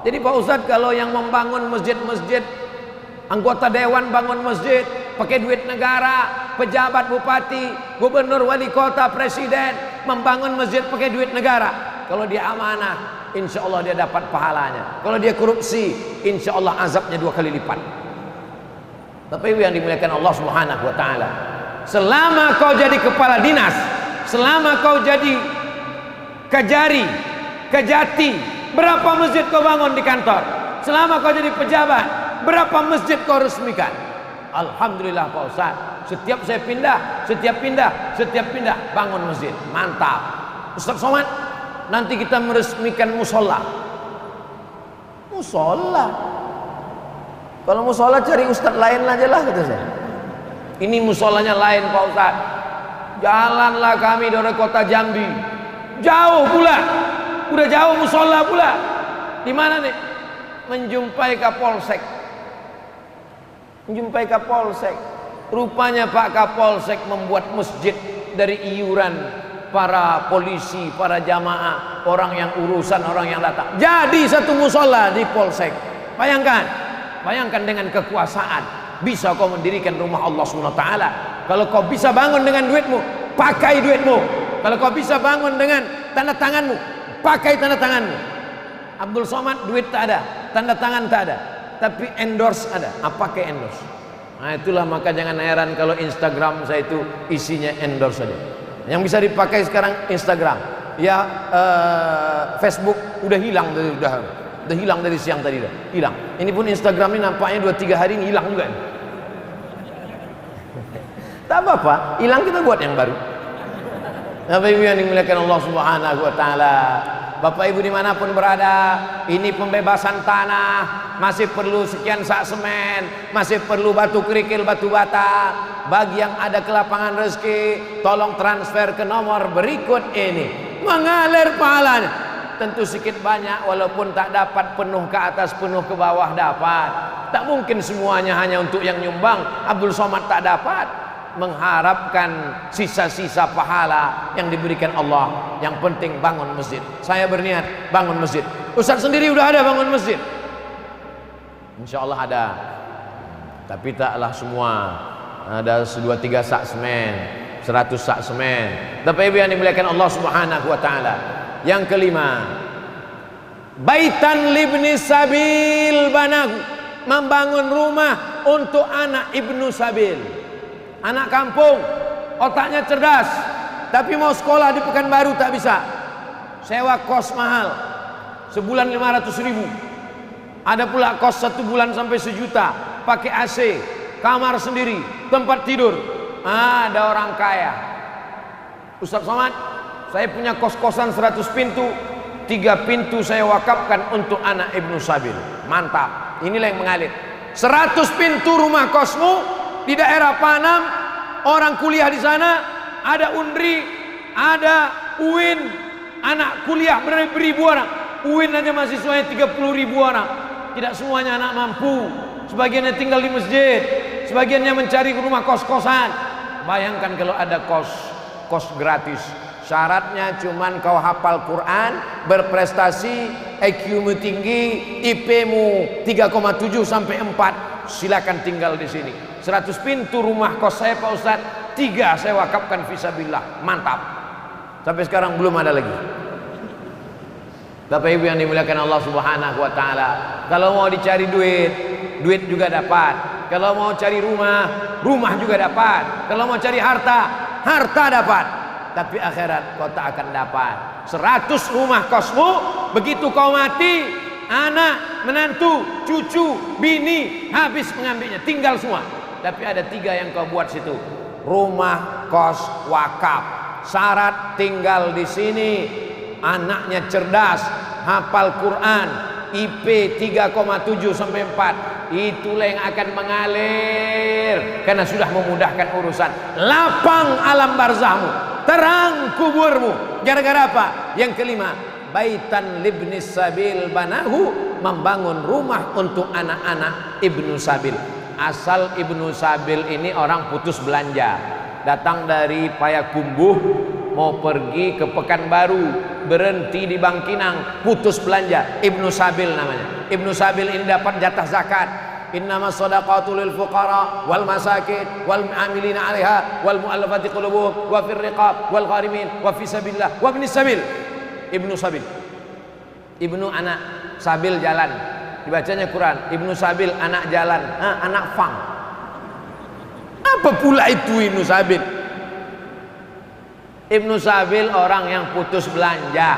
Jadi Pak Ustadz, kalau yang membangun masjid-masjid, anggota dewan bangun masjid pakai duit negara, pejabat, bupati, gubernur, wali kota, presiden membangun masjid pakai duit negara. Kalau dia amanah, insya Allah dia dapat pahalanya. Kalau dia korupsi, insya Allah azabnya 2 kali lipat. Tapi yang dimuliakan Allah Subhanahu wa taala, selama kau jadi kepala dinas, selama kau jadi kejari, kejati, berapa masjid kau bangun di kantor? Selama kau jadi pejabat, berapa masjid kau resmikan? Alhamdulillah Pak Ustaz, setiap saya pindah, setiap pindah bangun masjid. Mantap. Ustaz Somad, nanti kita meresmikan musola. Musola? Kalau musola cari ustaz lain aja lah, kata saya. Ini musolanya lain Pak Ustaz. Jalanlah kami dari kota Jambi, jauh pula, udah jauh musola pula. Di mana nih? Menjumpai Kapolsek. Menjumpai Kapolsek. Rupanya Pak Kapolsek membuat masjid dari iuran para polisi, para jamaah, orang yang urusan, orang yang datang. Jadi satu musola di Polsek. Bayangkan dengan kekuasaan bisa kau mendirikan rumah Allah SWT. Kalau kau bisa bangun dengan duitmu, pakai duitmu. Kalau kau bisa bangun dengan tanda tanganmu, pakai tanda tanganmu. Abdul Somad duit tak ada, tanda tangan tak ada, tapi endorse ada. Pakai endorse. Nah itulah, maka jangan heran kalau Instagram saya itu isinya endorse saja. Yang bisa dipakai sekarang Instagram, ya Facebook udah hilang dari siang tadi dah hilang. Ini pun Instagram ini nampaknya 2-3 hari ini hilang juga. Tak apa-apa, hilang kita buat yang baru. Bapak Ibu yang dimuliakan Allah Subhanahu wa taala, Bapak Ibu dimanapun berada, ini pembebasan tanah masih perlu sekian sak semen, masih perlu batu kerikil, batu bata. Bagi yang ada ke lapangan rezeki, tolong transfer ke nomor berikut ini, mengalir pahalanya. Tentu sedikit banyak, walaupun tak dapat penuh ke atas, penuh ke bawah dapat. Tak mungkin semuanya hanya untuk yang nyumbang. Abdul Somad tak dapat. Mengharapkan sisa-sisa pahala yang diberikan Allah. Yang penting bangun masjid. Saya berniat bangun masjid. Ustaz sendiri udah ada bangun masjid? Insya Allah ada. Tapi taklah semua. Ada 2-3 sak semen, 100 sak semen. Tapi yang dimuliakan Allah Subhanahu wa taala. Yang kelima, baitan libni sabil banahu, membangun rumah untuk anak ibnu sabil. Anak kampung, otaknya cerdas, tapi mau sekolah di Pekanbaru tak bisa. Sewa kos mahal, sebulan 500.000. Ada pula kos 1 bulan sampai 1 juta, pakai AC, kamar sendiri, tempat tidur. Ada orang kaya. Ustaz Somad, saya punya kos-kosan 100 pintu, 3 pintu saya wakafkan untuk anak ibnu sabil. Mantap. Inilah yang mengalir. 100 pintu rumah kosmu di daerah Panam, orang kuliah di sana, ada Undri, ada UIN, anak kuliah beribu orang. UIN aja mahasiswanya 30.000 orang. Tidak semuanya anak mampu. Sebagiannya tinggal di masjid, sebagiannya mencari rumah kos-kosan. Bayangkan kalau ada kos gratis. Syaratnya cuman kau hafal Quran, berprestasi, IQ-mu tinggi, IP-mu 3,7 sampai 4, silakan tinggal di sini. 100 pintu rumah kos saya Pak Ustaz, 3 saya wakafkan fisabilillah. Mantap. Sampai sekarang belum ada lagi. Bapak Ibu yang dimuliakan Allah Subhanahu wa taala, kalau mau dicari duit, duit juga dapat. Kalau mau cari rumah, rumah juga dapat. Kalau mau cari harta, harta dapat. Tapi akhirat kau tak akan dapat. 100 rumah kosmu, begitu kau mati, anak, menantu, cucu, bini habis mengambilnya, tinggal semua. Tapi ada 3 yang kau buat situ. Rumah, kos, wakaf. Syarat tinggal di sini. Anaknya cerdas, hafal Quran, IP 3,7 sampai 4. Itulah yang akan mengalir karena sudah memudahkan urusan. Lapang alam barzahmu, terang kuburmu. Gara-gara apa? Yang kelima, baitan libnis sabil banahu, membangun rumah untuk anak-anak ibnu sabil. Asal ibnu sabil ini orang putus belanja, datang dari Payakumbuh mau pergi ke Pekanbaru, berhenti di Bangkinang, putus belanja, ibnu sabil namanya. Ibnu sabil ini dapat jatah zakat. Innamas shadaqatu lil fuqara wal masakin wal amilina 'alaiha wal mu'allafati qulubuhum wa fir riqab wal gharimin wa fi sabilillah wa ibnis sabil. Ibnu sabil, ibnu anak sabil jalan, dibacanya Quran. Ibnu sabil anak jalan, anak fang. Apa pula itu ibnu sabil? Ibnu sabil orang yang putus belanja.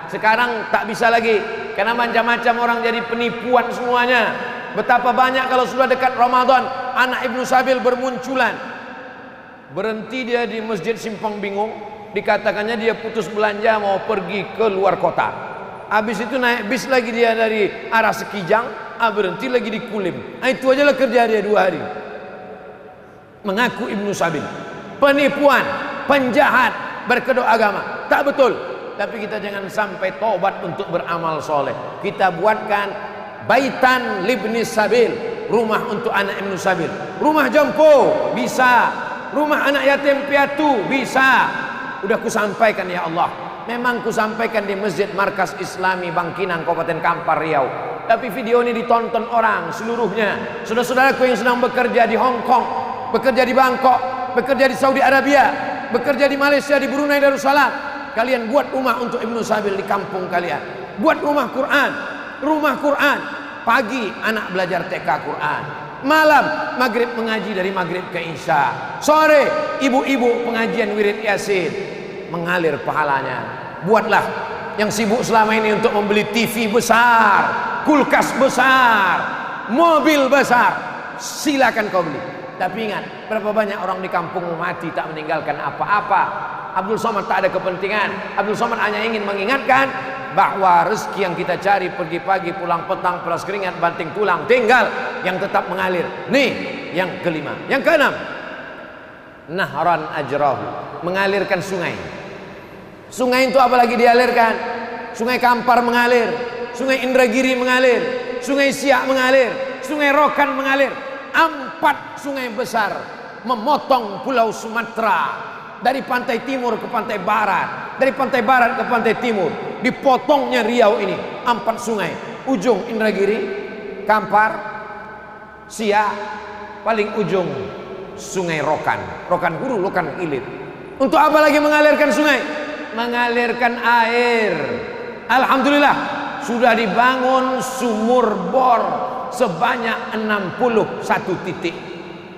Sekarang tak bisa lagi karena macam-macam orang jadi penipuan semuanya. Betapa banyak kalau sudah dekat Ramadan anak ibnu sabil bermunculan. Berhenti dia di Masjid Simpang Bingung, dikatakannya dia putus belanja mau pergi ke luar kota. Habis itu naik bis lagi dia dari arah Sekijang, berhenti lagi di Kulim. Itu aja lah kerja dia 2 hari. Mengaku ibnu sabil, penipuan, penjahat, berkedok agama. Tak betul. Tapi kita jangan sampai tobat untuk beramal soleh. Kita buatkan baitan libnis sabil, rumah untuk anak ibnu sabil. Rumah jompo bisa, rumah anak yatim piatu bisa. Udah kusampaikan ya Allah. Memang kusampaikan di Masjid Markas Islami Bangkinang, Kabupaten Kampar, Riau. Tapi video ini ditonton orang seluruhnya. Saudara-saudaraku yang sedang bekerja di Hong Kong, bekerja di Bangkok, bekerja di Saudi Arabia, bekerja di Malaysia, di Brunei Darussalam, kalian buat rumah untuk ibnu sabil di kampung kalian. Buat rumah Quran, rumah Quran. Pagi anak belajar TK Quran, malam maghrib mengaji dari maghrib ke isya, sore ibu-ibu pengajian wirid yasin, mengalir pahalanya. Buatlah yang sibuk selama ini untuk membeli TV besar, kulkas besar, mobil besar, silakan kau beli. Tapi ingat, berapa banyak orang di kampungmu mati tak meninggalkan apa-apa. Abdul Somad tak ada kepentingan. Abdul Somad hanya ingin mengingatkan bahwa rezeki yang kita cari pergi pagi pulang petang, peras keringat banting tulang, tinggal yang tetap mengalir. Nih yang kelima. Yang keenam, nahran ajrahu, mengalirkan sungai. Sungai itu apalagi dialirkan? Sungai Kampar mengalir, Sungai Indragiri mengalir, Sungai Siak mengalir, Sungai Rokan mengalir. 4 sungai besar memotong pulau Sumatera dari pantai timur ke pantai barat, dari pantai barat ke pantai timur. Dipotongnya Riau ini 4 sungai, ujung Indragiri, Kampar, Siak, paling ujung Sungai Rokan, Rokan Hulu, Rokan Ilir. Untuk apa lagi mengalirkan sungai? Mengalirkan air. Alhamdulillah sudah dibangun sumur bor sebanyak 61 titik.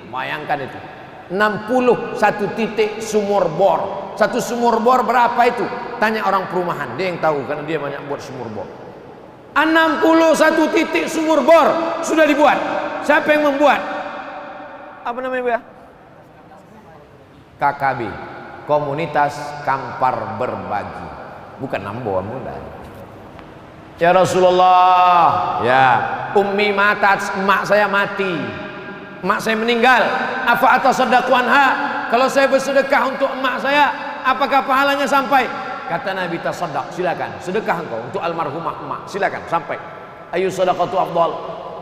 Bayangkan itu, 61 titik sumur bor. Satu sumur bor berapa itu? Tanya orang perumahan, dia yang tahu karena dia banyak buat sumur bor. 61 titik sumur bor sudah dibuat. Siapa yang membuat? Apa namanya Bu ya? KKB, Komunitas Kampar Berbagi. Bukan Nambo muda. Ya Rasulullah, ya ummi matat, emak saya mati, emak saya meninggal. Afa atasaddaqu anha, kalau saya bersedekah untuk emak saya, apakah pahalanya sampai? Kata Nabi, tasaddaq, silakan sedekah engkau untuk almarhumah emak, silakan sampai. Ayu sadaqatu afdal,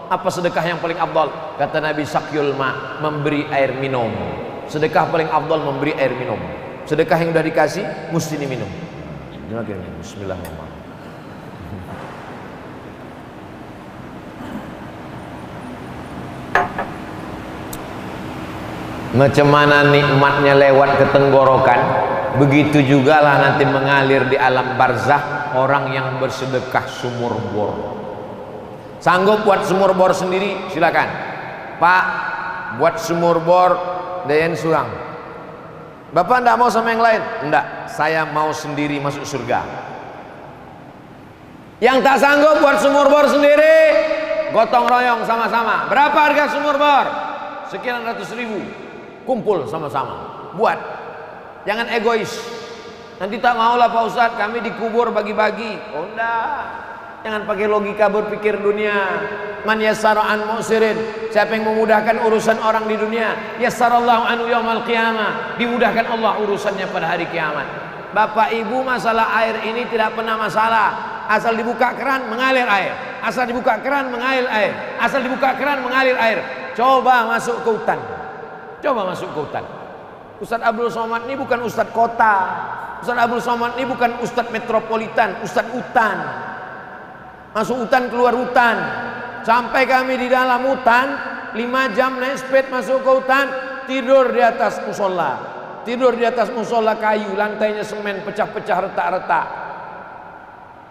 apa sedekah yang paling afdal? Kata Nabi, sakyul ma, memberi air minum. Sedekah paling afdal memberi air minum. Sedekah yang sudah dikasih mesti diminum. Bismillahirrahmanirrahim. Macam mana nikmatnya lewat ke tenggorokan, begitu jugalah nanti mengalir di alam barzakh. orang yang bersedekah sumur bor. Sanggup buat sumur bor sendiri? Silakan. Pak, buat sumur bor Dayan Surang. Bapak enggak mau sama yang lain? Enggak, saya mau sendiri masuk surga. Yang tak sanggup buat sumur bor sendiri, gotong royong sama-sama. Berapa harga sumur bor? Sekian ratus ribu. Kumpul sama-sama, buat. Jangan egois. Nanti tak maulah Pak Ustadz, kami dikubur bagi-bagi. Oh enggak. Jangan pakai logika berpikir dunia. Man yassara an mu'sirin, siapa yang memudahkan urusan orang di dunia, yassarallahu anhu yaumal qiyamah, dimudahkan Allah urusannya pada hari kiamat. Bapak Ibu, masalah air ini tidak pernah masalah. Asal dibuka keran mengalir air, asal dibuka keran mengalir air, asal dibuka keran mengalir air. Coba masuk ke hutan, coba masuk ke hutan. Ustadz Abdul Somad ini bukan Ustadz kota, Ustadz Abdul Somad ini bukan Ustadz metropolitan, Ustadz hutan. Masuk hutan, keluar hutan. Sampai kami di dalam hutan 5 jam naik sepeda masuk ke hutan, tidur di atas musola. Tidur di atas musola kayu, lantainya semen, pecah-pecah, retak-retak.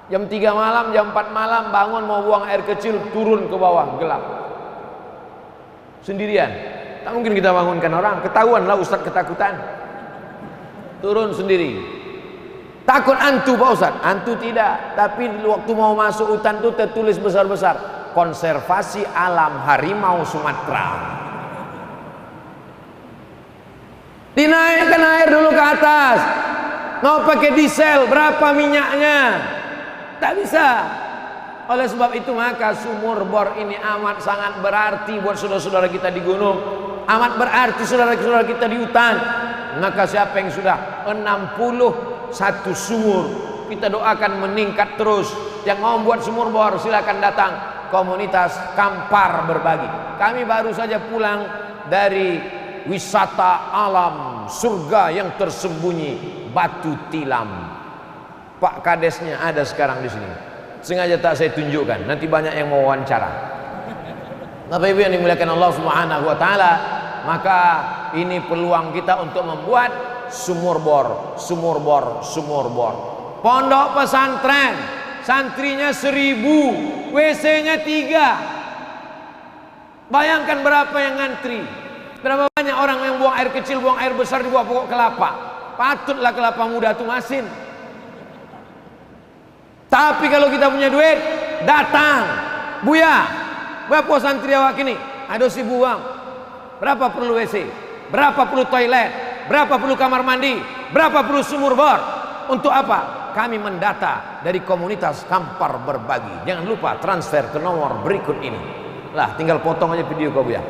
Jam 3 malam, jam 4 malam bangun mau buang air kecil, turun ke bawah, gelap. Sendirian. Tak mungkin kita bangunkan orang, ketahuan lah Ustadz ketakutan. Turun sendiri. Takut hantu Pak Ustadz? Hantu tidak, tapi waktu mau masuk hutan itu tertulis besar-besar, konservasi alam harimau Sumatera. Dinaikkan air dulu ke atas. Mau pakai diesel, berapa minyaknya? Tak bisa. Oleh sebab itu maka sumur bor ini amat sangat berarti buat saudara-saudara kita di gunung, amat berarti saudara-saudara kita di hutan. Maka siapa yang sudah 61 sumur, kita doakan meningkat terus. Yang mau buat sumur bor silakan datang komunitas Kampar Berbagi. Kami baru saja pulang dari wisata alam surga yang tersembunyi Batu Tilam. Pak Kadesnya ada sekarang di sini. Sengaja tak saya tunjukkan, nanti banyak yang mau wawancara. Bapak Ibu yang dimuliakan Allah Subhanahu wa taala, maka ini peluang kita untuk membuat sumur bor, sumur bor, sumur bor. Pondok pesantren, santrinya 1000, WC-nya 3. Bayangkan berapa yang ngantri. Berapa banyak orang yang buang air kecil, buang air besar di bawah pokok kelapa. Patutlah kelapa muda itu masin. Tapi kalau kita punya duit, datang. Buya, berapa santri awak ini? Ada 1000 uang. Berapa perlu WC? Berapa perlu toilet? Berapa perlu kamar mandi? Berapa perlu sumur bor? Untuk apa? Kami mendata dari komunitas Kampar Berbagi. Jangan lupa transfer ke nomor berikut ini. Lah, tinggal potong aja video kau Buya.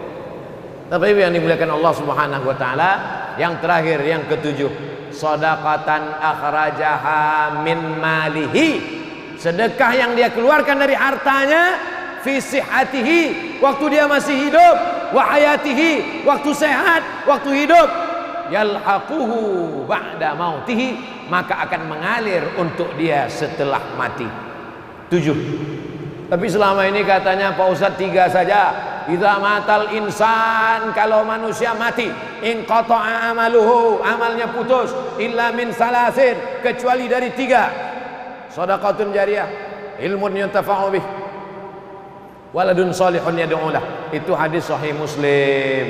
Bapak Ibu yang dimuliakan Allah Subhanahu wa taala, yang terakhir yang ketujuh, shadaqatan akhrajaha min malihi. Sedekah yang dia keluarkan dari hartanya, fi sihatihi, waktu dia masih hidup, wa hayatihi, waktu sehat, waktu hidup, yalhaquhu ba'da mautihi, maka akan mengalir untuk dia setelah mati. 7. Tapi selama ini katanya Pak Ustadz 3 saja. Idza matal insan, kalau manusia mati, in qata'a amaluhu, amalnya putus, illa min salasin, kecuali dari 3. Shadaqatun jariyah, ilmun yuntafa'u bih, waladun salihun yad'ulah. Itu hadis sahih Muslim.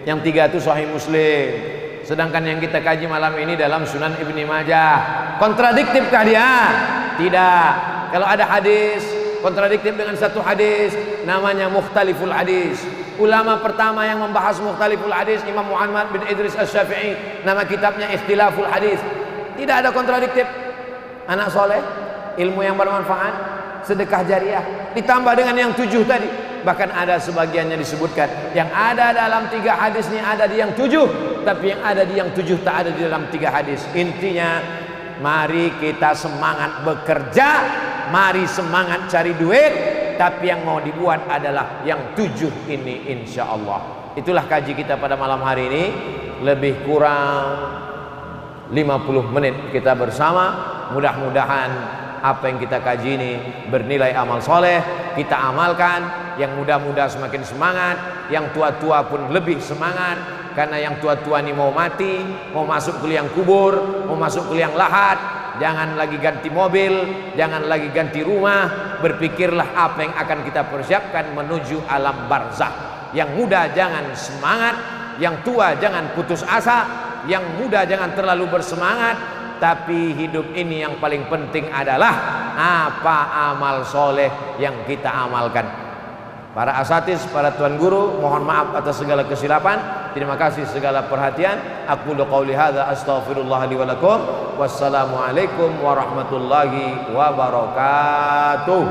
Yang 3 itu sahih Muslim. Sedangkan yang kita kaji malam ini dalam Sunan Ibni Majah. Kontradiktifkah dia? Tidak. Kalau ada hadis kontradiktif dengan satu hadis, namanya mukhtaliful hadis. Ulama pertama yang membahas mukhtaliful hadis Imam Muhammad bin Idris Asy-Syafi'i, nama kitabnya Ikhtilaful Hadis. Tidak ada kontradiktif. Anak soleh, ilmu yang bermanfaat, sedekah jariah, ditambah dengan yang 7 tadi. Bahkan ada sebagiannya disebutkan yang ada dalam 3 hadis ini ada di yang 7, tapi yang ada di yang 7 tak ada di dalam 3 hadis. Intinya, mari kita semangat bekerja, mari semangat cari duit, tapi yang mau dibuat adalah yang 7 ini, insya Allah. Itulah kaji kita pada malam hari ini. Lebih kurang 50 menit kita bersama. Mudah-mudahan apa yang kita kaji ini bernilai amal soleh, kita amalkan. Yang muda-muda semakin semangat, yang tua-tua pun lebih semangat. Karena yang tua-tua ini mau mati, mau masuk ke liang kubur, mau masuk ke liang lahat. jangan lagi ganti mobil, jangan lagi ganti rumah. Berpikirlah apa yang akan kita persiapkan menuju alam barzakh. Yang muda jangan semangat, yang tua jangan putus asa, yang muda jangan terlalu bersemangat. Tapi hidup ini yang paling penting adalah apa amal soleh yang kita amalkan. Para asatiz, para tuan guru, mohon maaf atas segala kesilapan. Terima kasih segala perhatian. Aku qouli hadza astaghfirullah li wa lakum. Wassalamualaikum warahmatullahi wabarakatuh.